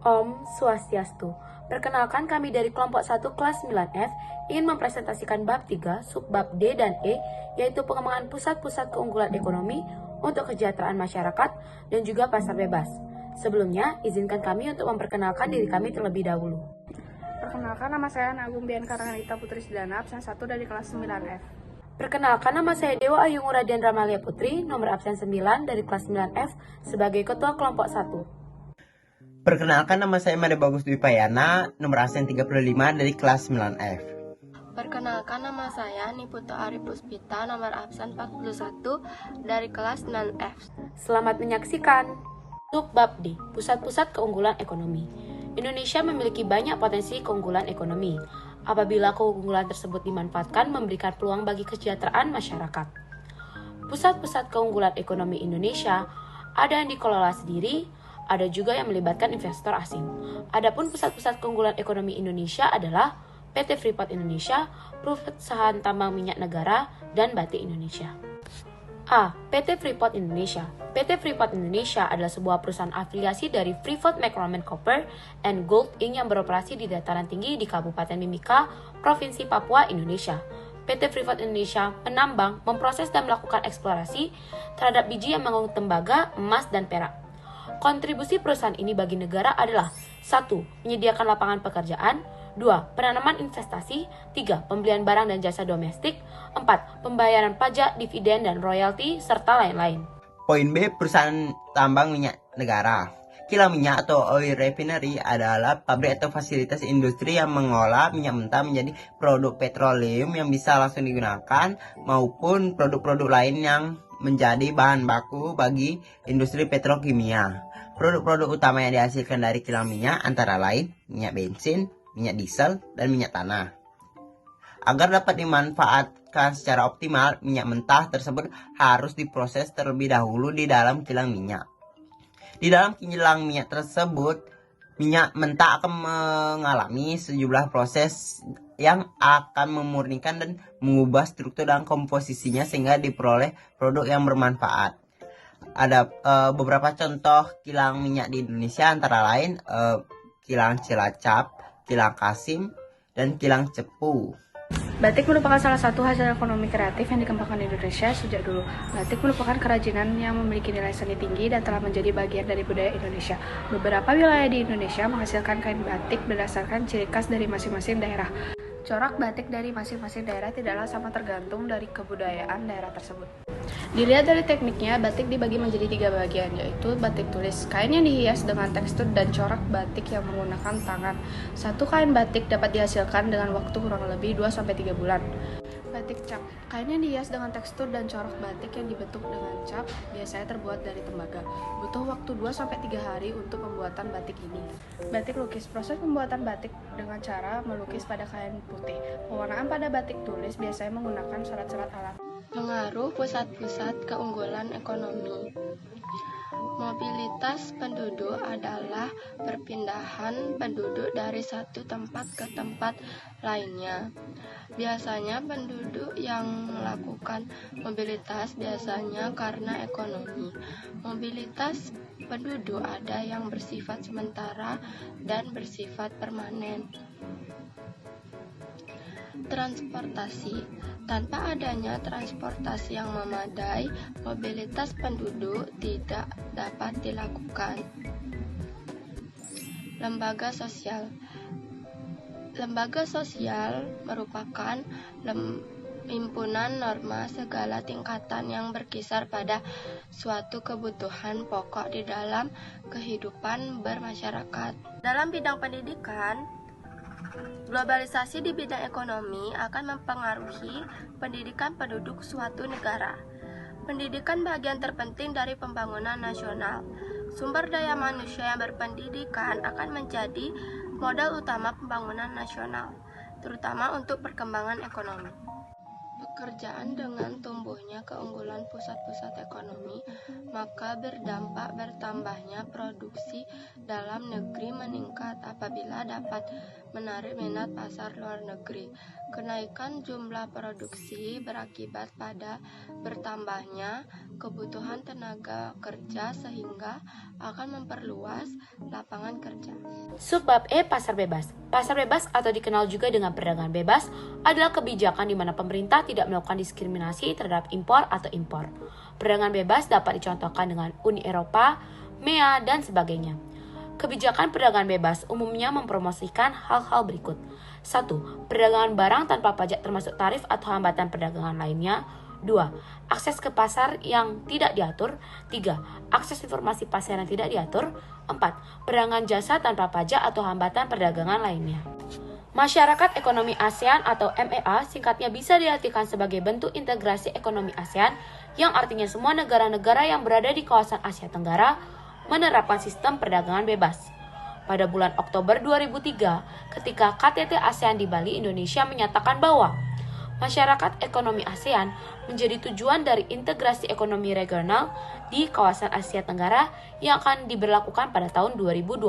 Om Swastiastu. Perkenalkan, kami dari kelompok 1 kelas 9F ingin mempresentasikan bab 3, subbab D dan E, yaitu pengembangan pusat-pusat keunggulan ekonomi untuk kesejahteraan masyarakat dan juga pasar bebas. Sebelumnya, izinkan kami untuk memperkenalkan diri kami terlebih dahulu. Perkenalkan, nama saya Agung Bian Karanganita Putri Sidana, absen 1 dari kelas 9F. Perkenalkan, nama saya Dewa Ayu Nguradian Ramalia Putri, nomor absen 9 dari kelas 9F sebagai ketua kelompok 1. Perkenalkan, nama saya Made Bagus Dwi Payana, nomor absen 35 dari kelas 9F. Perkenalkan, nama saya Niputo Ari Puspita, nomor absen 41 dari kelas 9F. Selamat menyaksikan. Subbab D, pusat-pusat keunggulan ekonomi. Indonesia memiliki banyak potensi keunggulan ekonomi. Apabila keunggulan tersebut dimanfaatkan, memberikan peluang bagi kesejahteraan masyarakat. Pusat-pusat keunggulan ekonomi Indonesia ada yang dikelola sendiri, ada juga yang melibatkan investor asing. Adapun pusat-pusat keunggulan ekonomi Indonesia adalah PT Freeport Indonesia, Perusahaan Tambang Minyak Negara, dan Batik Indonesia. A. PT Freeport Indonesia. PT Freeport Indonesia adalah sebuah perusahaan afiliasi dari Freeport McMoRan Copper and Gold Inc. yang beroperasi di dataran tinggi di Kabupaten Mimika, Provinsi Papua, Indonesia. PT Freeport Indonesia menambang, memproses dan melakukan eksplorasi terhadap biji yang mengandung tembaga, emas, dan perak. Kontribusi perusahaan ini bagi negara adalah 1. Menyediakan lapangan pekerjaan, 2. Penanaman investasi, 3. Pembelian barang dan jasa domestik, 4. Pembayaran pajak, dividen, dan royalti, serta lain-lain. Poin B, perusahaan tambang minyak negara. Kilang minyak atau oil refinery adalah pabrik atau fasilitas industri yang mengolah minyak mentah menjadi produk petroleum yang bisa langsung digunakan maupun produk-produk lain yang menjadi bahan baku bagi industri petrokimia. Produk-produk utama yang dihasilkan dari kilang minyak antara lain minyak bensin, minyak diesel, dan minyak tanah. Agar dapat dimanfaatkan secara optimal, minyak mentah tersebut harus diproses terlebih dahulu di dalam kilang minyak. Di dalam kilang minyak tersebut, minyak mentah akan mengalami sejumlah proses yang akan memurnikan dan mengubah struktur dan komposisinya sehingga diperoleh produk yang bermanfaat. Ada beberapa contoh kilang minyak di Indonesia antara lain kilang Cilacap, kilang Kasim, dan kilang Cepu. Batik merupakan salah satu hasil ekonomi kreatif yang dikembangkan di Indonesia sejak dulu. Batik merupakan kerajinan yang memiliki nilai seni tinggi dan telah menjadi bagian dari budaya Indonesia. Beberapa wilayah di Indonesia menghasilkan kain batik berdasarkan ciri khas dari masing-masing daerah. Corak batik dari masing-masing daerah tidaklah sama tergantung dari kebudayaan daerah tersebut. Dilihat dari tekniknya, batik dibagi menjadi 3 bagian, yaitu batik tulis, kain yang dihias dengan tekstur dan corak batik yang menggunakan tangan. Satu kain batik dapat dihasilkan dengan waktu kurang lebih 2-3 bulan. Batik cap, kain yang dihias dengan tekstur dan corak batik yang dibentuk dengan cap, biasanya terbuat dari tembaga. Butuh waktu 2-3 hari untuk pembuatan batik ini. Batik lukis, proses pembuatan batik dengan cara melukis pada kain putih. Pewarnaan pada batik tulis biasanya menggunakan serat-serat alam. Pengaruh pusat-pusat keunggulan ekonomi. Mobilitas penduduk adalah perpindahan penduduk dari satu tempat ke tempat lainnya. Biasanya penduduk yang melakukan mobilitas biasanya karena ekonomi. Mobilitas penduduk ada yang bersifat sementara dan bersifat permanen. Transportasi. Tanpa adanya transportasi yang memadai, mobilitas penduduk tidak dapat dilakukan. Lembaga sosial. Lembaga sosial merupakan himpunan norma segala tingkatan yang berkisar pada suatu kebutuhan pokok di dalam kehidupan bermasyarakat. Dalam bidang pendidikan, globalisasi di bidang ekonomi akan mempengaruhi pendidikan penduduk suatu negara. Pendidikan bagian terpenting dari pembangunan nasional. Sumber daya manusia yang berpendidikan akan menjadi modal utama pembangunan nasional, terutama untuk perkembangan ekonomi. Pekerjaan dengan tumbuhnya keunggulan pusat-pusat ekonomi, maka berdampak bertambahnya produksi dalam negeri meningkat apabila dapat menarik minat pasar luar negeri. Kenaikan jumlah produksi berakibat pada bertambahnya kebutuhan tenaga kerja sehingga akan memperluas lapangan kerja. Subbab E, pasar bebas. Pasar bebas atau dikenal juga dengan perdagangan bebas adalah kebijakan di mana pemerintah tidak melakukan diskriminasi terhadap impor atau impor. Perdagangan bebas dapat dicontohkan dengan Uni Eropa, MEA, dan sebagainya. Kebijakan perdagangan bebas umumnya mempromosikan hal-hal berikut. 1. Perdagangan barang tanpa pajak termasuk tarif atau hambatan perdagangan lainnya. 2. Akses ke pasar yang tidak diatur. 3. Akses informasi pasar yang tidak diatur. 4. Perdagangan jasa tanpa pajak atau hambatan perdagangan lainnya. Masyarakat Ekonomi ASEAN atau MEA singkatnya bisa diartikan sebagai bentuk integrasi ekonomi ASEAN yang artinya semua negara-negara yang berada di kawasan Asia Tenggara menerapkan sistem perdagangan bebas. Pada bulan Oktober 2003, ketika KTT ASEAN di Bali, Indonesia menyatakan bahwa masyarakat ekonomi ASEAN menjadi tujuan dari integrasi ekonomi regional di kawasan Asia Tenggara yang akan diberlakukan pada tahun 2020.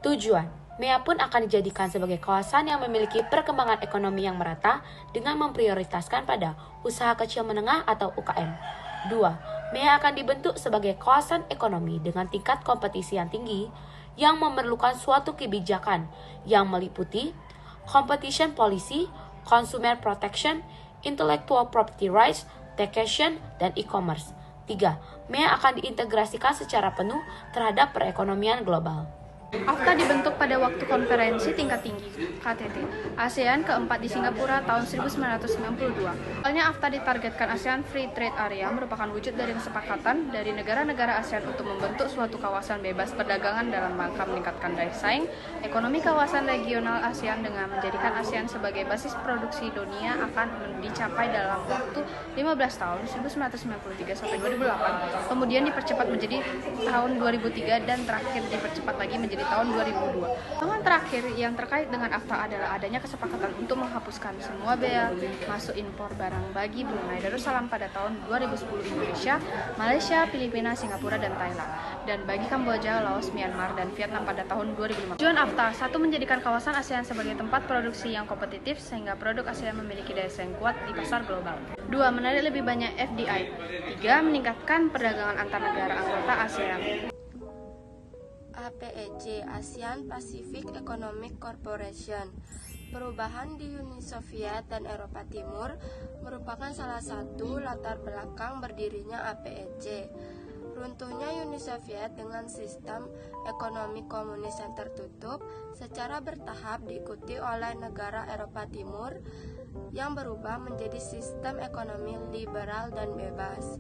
Tujuan, MEA pun akan dijadikan sebagai kawasan yang memiliki perkembangan ekonomi yang merata dengan memprioritaskan pada usaha kecil menengah atau UKM. 2. MEA akan dibentuk sebagai kawasan ekonomi dengan tingkat kompetisi yang tinggi yang memerlukan suatu kebijakan yang meliputi competition policy, consumer protection, intellectual property rights, taxation, dan e-commerce. 3. MEA akan diintegrasikan secara penuh terhadap perekonomian global. AFTA dibentuk pada waktu konferensi tingkat tinggi KTT ASEAN keempat di Singapura tahun 1992. Awalnya AFTA ditargetkan ASEAN Free Trade Area merupakan wujud dari kesepakatan dari negara-negara ASEAN untuk membentuk suatu kawasan bebas perdagangan dalam rangka meningkatkan daya saing ekonomi kawasan regional ASEAN dengan menjadikan ASEAN sebagai basis produksi dunia akan dicapai dalam waktu 15 tahun 1993 sampai 2008, kemudian dipercepat menjadi tahun 2003 dan terakhir dipercepat lagi menjadi tahun 2002. Perkembangan terakhir yang terkait dengan AFTA adalah adanya kesepakatan untuk menghapuskan semua bea masuk impor barang bagi Brunei Darussalam pada tahun 2010 Indonesia, Malaysia, Filipina, Singapura, dan Thailand, dan bagi Kamboja, Laos, Myanmar, dan Vietnam pada tahun 2015. Tujuan AFTA: 1. Menjadikan kawasan ASEAN sebagai tempat produksi yang kompetitif sehingga produk ASEAN memiliki daya saing kuat di pasar global. 2. Menarik lebih banyak FDI. 3. Meningkatkan perdagangan antar negara anggota ASEAN. APEC, ASEAN Pacific Economic Corporation. Perubahan di Uni Soviet dan Eropa Timur merupakan salah satu latar belakang berdirinya APEC. Runtuhnya Uni Soviet dengan sistem ekonomi komunis yang tertutup secara bertahap diikuti oleh negara Eropa Timur yang berubah menjadi sistem ekonomi liberal dan bebas.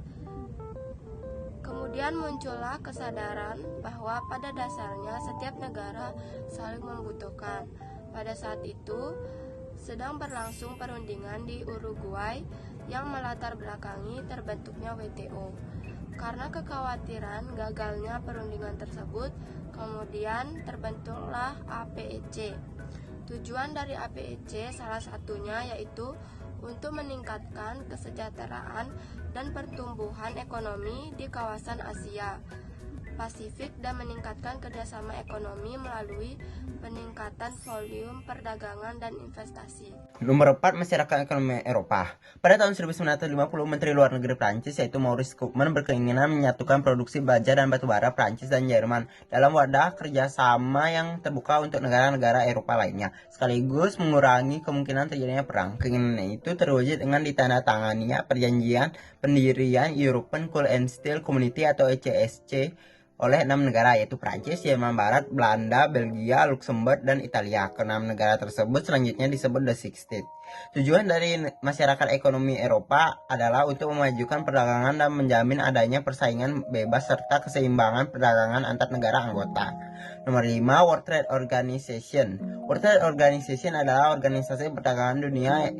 Kemudian muncullah kesadaran bahwa pada dasarnya setiap negara saling membutuhkan. Pada saat itu, sedang berlangsung perundingan di Uruguay yang melatar belakangi terbentuknya WTO. Karena kekhawatiran gagalnya perundingan tersebut, kemudian terbentuklah APEC. Tujuan dari APEC salah satunya yaitu untuk meningkatkan kesejahteraan dan pertumbuhan ekonomi di kawasan Asia Pasifik dan meningkatkan kerjasama ekonomi melalui peningkatan volume perdagangan dan investasi. Nomor 4, masyarakat ekonomi Eropa. Pada tahun 1950, Menteri Luar Negeri Prancis yaitu Maurice Koopman berkeinginan menyatukan produksi baja dan batubara Prancis dan Jerman dalam wadah kerjasama yang terbuka untuk negara-negara Eropa lainnya, sekaligus mengurangi kemungkinan terjadinya perang. Keinginan itu terwujud dengan ditandatanganinya perjanjian pendirian European Coal and Steel Community atau ECSC oleh 6 negara yaitu Prancis, Jerman Barat, Belanda, Belgia, Luxembourg, dan Italia. Ke-6 negara tersebut selanjutnya disebut The Six States. Tujuan dari masyarakat ekonomi Eropa adalah untuk memajukan perdagangan dan menjamin adanya persaingan bebas serta keseimbangan perdagangan antar negara anggota. Nomor 5, World Trade Organization. World Trade Organization adalah organisasi perdagangan dunia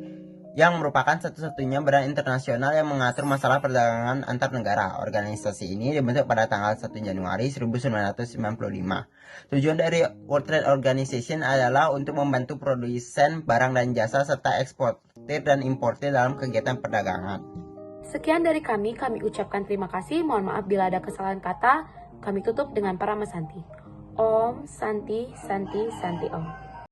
yang merupakan satu-satunya badan internasional yang mengatur masalah perdagangan antar negara. Organisasi ini dibentuk pada tanggal 1 Januari 1995. Tujuan dari World Trade Organization adalah untuk membantu produsen barang dan jasa serta eksportir dan importir dalam kegiatan perdagangan. Sekian dari kami ucapkan terima kasih. Mohon maaf bila ada kesalahan kata. Kami tutup dengan Paramasanti. Om Santi Santi Santi Om.